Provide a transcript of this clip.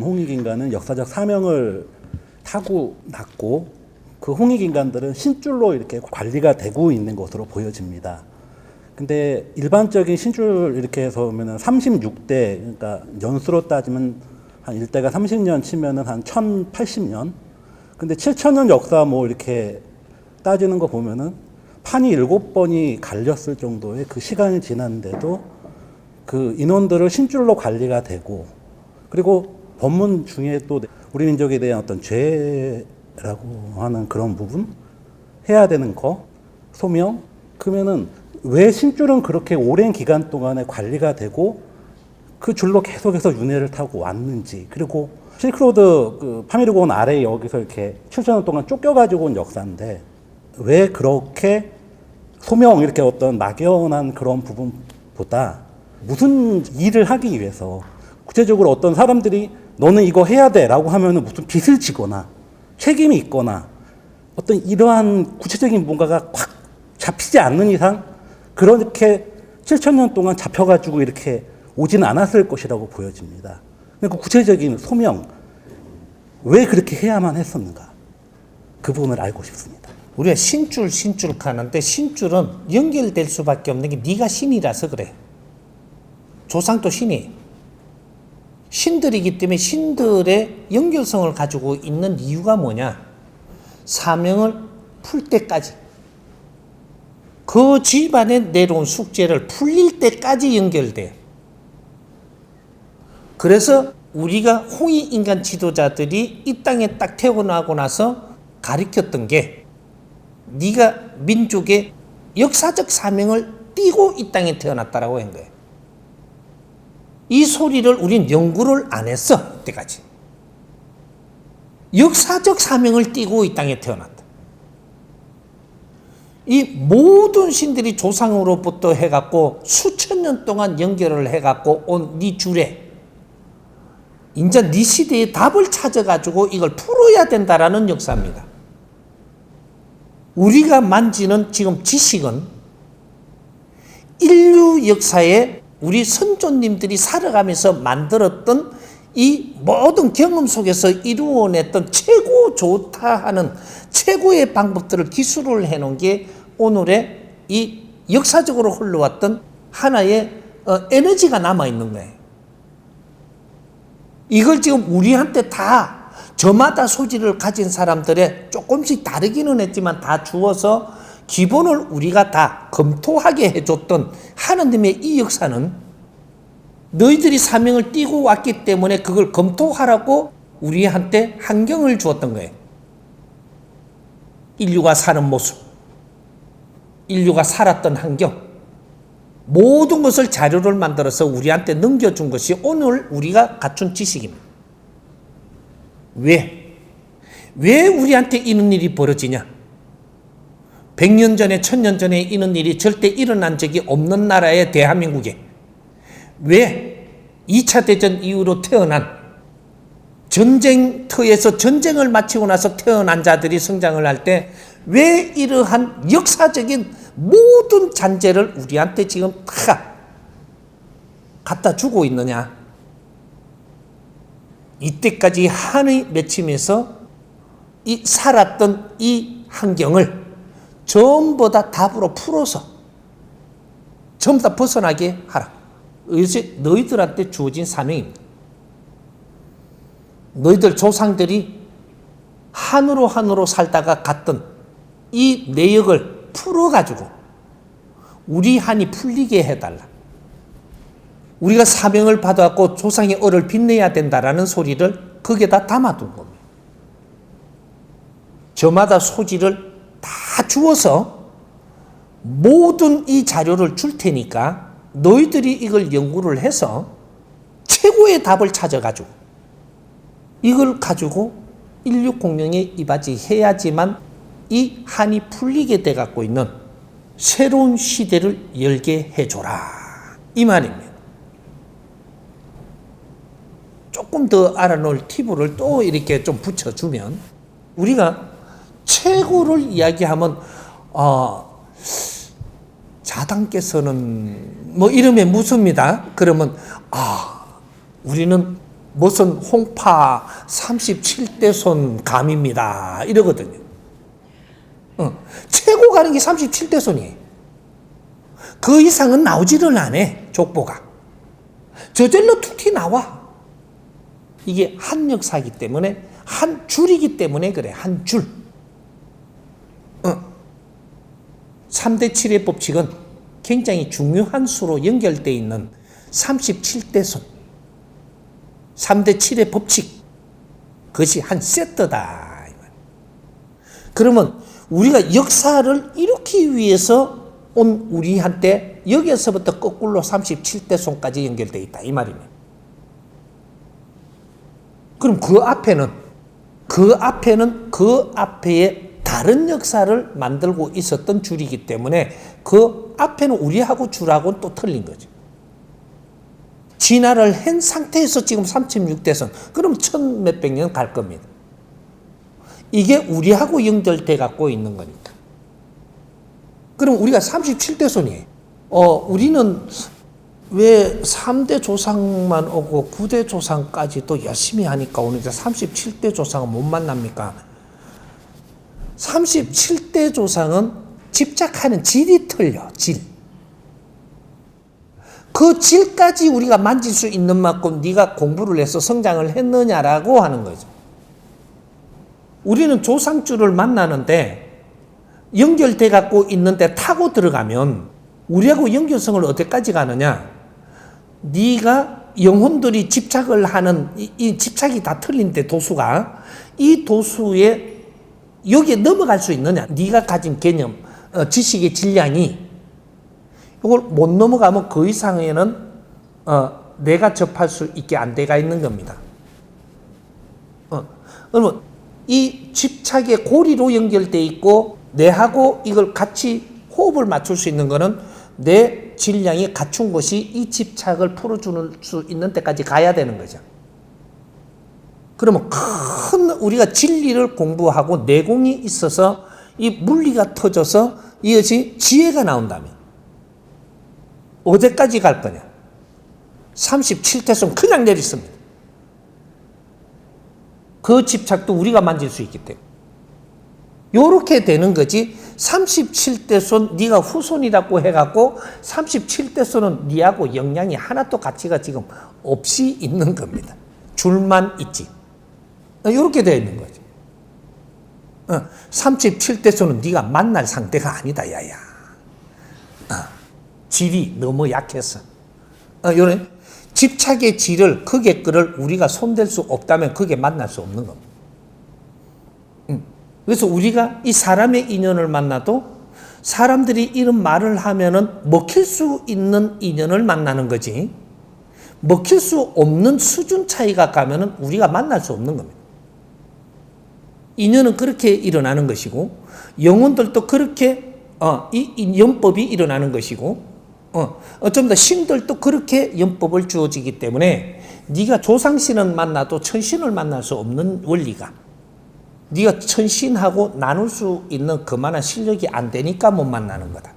홍익인간은 역사적 사명을 타고났고 그 홍익인간들은 신줄로 이렇게 관리가 되고 있는 것으로 보여집니다. 근데 일반적인 신줄 이렇게 해서 보면은 36대, 그러니까 연수로 따지면 한 일대가 30년 치면은 한 1080년. 근데 7000년 역사 뭐 이렇게 따지는 거 보면은 판이 7번이 갈렸을 정도의 그 시간이 지났는데도 그 인원들을 신줄로 관리가 되고, 그리고 법문 중에 또 우리 민족에 대한 어떤 죄라고 하는 그런 부분, 해야 되는 거, 소명, 그러면은 왜 신줄은 그렇게 오랜 기간 동안에 관리가 되고 그 줄로 계속해서 윤회를 타고 왔는지, 그리고 실크로드 그 파미르고원 아래 여기서 이렇게 7,000년 동안 쫓겨가지고 온 역사인데 왜 그렇게 소명 이렇게 어떤 막연한 그런 부분보다 무슨 일을 하기 위해서 구체적으로 어떤 사람들이 너는 이거 해야 돼 라고 하면은 무슨 빚을 지거나 책임이 있거나 어떤 이러한 구체적인 뭔가가 확 잡히지 않는 이상 그렇게 7,000년 동안 잡혀가지고 이렇게 오지는 않았을 것이라고 보여집니다. 그 구체적인 소명, 왜 그렇게 해야만 했었는가? 그 부분을 알고 싶습니다. 우리가 신줄 가는데 신줄은 연결될 수밖에 없는 게 네가 신이라서 그래. 조상도 신이. 신들이기 때문에 신들의 연결성을 가지고 있는 이유가 뭐냐? 사명을 풀 때까지. 그 집안에 내려온 숙제를 풀릴 때까지 연결돼요. 그래서 우리가 홍익인간 지도자들이 이 땅에 딱 태어나고 나서 가르쳤던 게 네가 민족의 역사적 사명을 띠고 이 땅에 태어났다라고 한 거예요. 이 소리를 우린 연구를 안 했어. 이때까지. 역사적 사명을 띠고 이 땅에 태어났다. 이 모든 신들이 조상으로부터 해갖고 수천 년 동안 연결을 해갖고 온 네 줄에 이제 네 시대의 답을 찾아가지고 이걸 풀어야 된다라는 역사입니다. 우리가 만지는 지금 지식은 인류 역사에 우리 선조님들이 살아가면서 만들었던 이 모든 경험 속에서 이루어냈던 최고 좋다 하는 최고의 방법들을 기술을 해놓은 게 오늘의 이 역사적으로 흘러왔던 하나의 에너지가 남아있는 거예요. 이걸 지금 우리한테 다 저마다 소질을 가진 사람들의 조금씩 다르기는 했지만 다 주어서 기본을 우리가 다 검토하게 해줬던 하나님의 이 역사는 너희들이 사명을 띠고 왔기 때문에 그걸 검토하라고 우리한테 환경을 주었던 거예요. 인류가 사는 모습, 인류가 살았던 환경, 모든 것을 자료를 만들어서 우리한테 넘겨준 것이 오늘 우리가 갖춘 지식입니다. 왜 우리한테 이런 일이 벌어지냐? 100년 전에 1000년 전에 이런 일이 절대 일어난 적이 없는 나라의 대한민국에 왜 2차 대전 이후로 태어난 전쟁터에서 전쟁을 마치고 나서 태어난 자들이 성장을 할 때 왜 이러한 역사적인 모든 잔재를 우리한테 지금 다 갖다 주고 있느냐? 이때까지 한의 맺힘에서 이 살았던 이 환경을 전부 다 답으로 풀어서 전부 다 벗어나게 하라. 이것이 너희들한테 주어진 사명입니다. 너희들 조상들이 한으로 살다가 갔던 이 내역을 풀어가지고 우리 한이 풀리게 해달라. 우리가 사명을 받아갖고 조상의 얼을 빛내야 된다라는 소리를 거기에다 담아둔 겁니다. 저마다 소지를 다 주어서 모든 이 자료를 줄 테니까 너희들이 이걸 연구를 해서 최고의 답을 찾아가지고 이걸 가지고 인류 공룡에 이바지해야지만 이 한이 풀리게 돼 갖고 있는 새로운 시대를 열게 해줘라. 이 말입니다. 조금 더 알아놓을 팁을 또 이렇게 좀 붙여주면 우리가 최고를 이야기하면 자당께서는 뭐 이름에 묻습니다. 그러면 우리는 무슨 홍파 37대 손 감입니다. 이러거든요. 최고 가는 게 37대 손이에요. 그 이상은 나오지를 않아, 족보가. 저절로 툭 나와. 이게 한 역사이기 때문에, 한 줄이기 때문에 그래, 한 줄. 3대 7의 법칙은 굉장히 중요한 수로 연결되어 있는 37대 손. 3대 7의 법칙. 그것이 한 세트다. 그러면 우리가 역사를 이루기 위해서 온 우리한테 여기에서부터 거꾸로 37대 손까지 연결되어 있다. 이 말이네. 그럼 그 앞에는 그 앞에 다른 역사를 만들고 있었던 줄이기 때문에 그 앞에는 우리하고 줄하고는 또 틀린 거죠. 진화를 한 상태에서 지금 36대 손. 그럼 1000몇백 년 갈 겁니다. 이게 우리하고 연결돼 갖고 있는 거니까. 그럼 우리가 37대 손이에요. 우리는 왜 3대 조상만 오고 9대 조상까지도 열심히 하니까 오는데 37대 조상은 못 만납니까? 37대 조상은 집착하는 질이 틀려, 질. 그 질까지 우리가 만질 수 있는 만큼 네가 공부를 해서 성장을 했느냐라고 하는 거죠. 우리는 조상줄을 만나는데 연결돼 갖고 있는데 타고 들어가면 우리하고 연결성을 어디까지 가느냐? 네가 영혼들이 집착을 하는 이 집착이 다 틀린데 도수가 이 도수에 여기에 넘어갈 수 있느냐? 네가 가진 개념, 지식의 질량이 이걸 못 넘어가면 그 이상에는 내가 접할 수 있게 안 돼가 있는 겁니다. 그러면 이 집착의 고리로 연결돼 있고 내하고 이걸 같이 호흡을 맞출 수 있는 거는 내 질량이 갖춘 것이 이 집착을 풀어줄 수 있는 데까지 가야 되는 거죠. 그러면 큰 우리가 진리를 공부하고 내공이 있어서 이 물리가 터져서 이것이 지혜가 나온다면 어디까지 갈 거냐? 37태손 그냥 내리습니다. 그 집착도 우리가 만질 수 있기 때문에. 요렇게 되는 거지. 37대 손 네가 후손이라고 해갖고 37대 손은 네하고 영향이 하나도 가치가 지금 없이 있는 겁니다. 줄만 있지. 요렇게 되어 있는 거지. 37대 손은 네가 만날 상대가 아니다 야야. 질이 너무 약해서. 요런 집착의 질을 그게 거를 우리가 손댈 수 없다면 그게 만날 수 없는 겁니다. 그래서 우리가 이 사람의 인연을 만나도 사람들이 이런 말을 하면은 먹힐 수 있는 인연을 만나는 거지 먹힐 수 없는 수준 차이가 가면은 우리가 만날 수 없는 겁니다. 인연은 그렇게 일어나는 것이고 영혼들도 그렇게 이 연법이 일어나는 것이고 어쩜 더 신들도 그렇게 연법을 주어지기 때문에 네가 조상신을 만나도 천신을 만날 수 없는 원리가 네가 천신하고 나눌 수 있는 그만한 실력이 안 되니까 못 만나는 거다.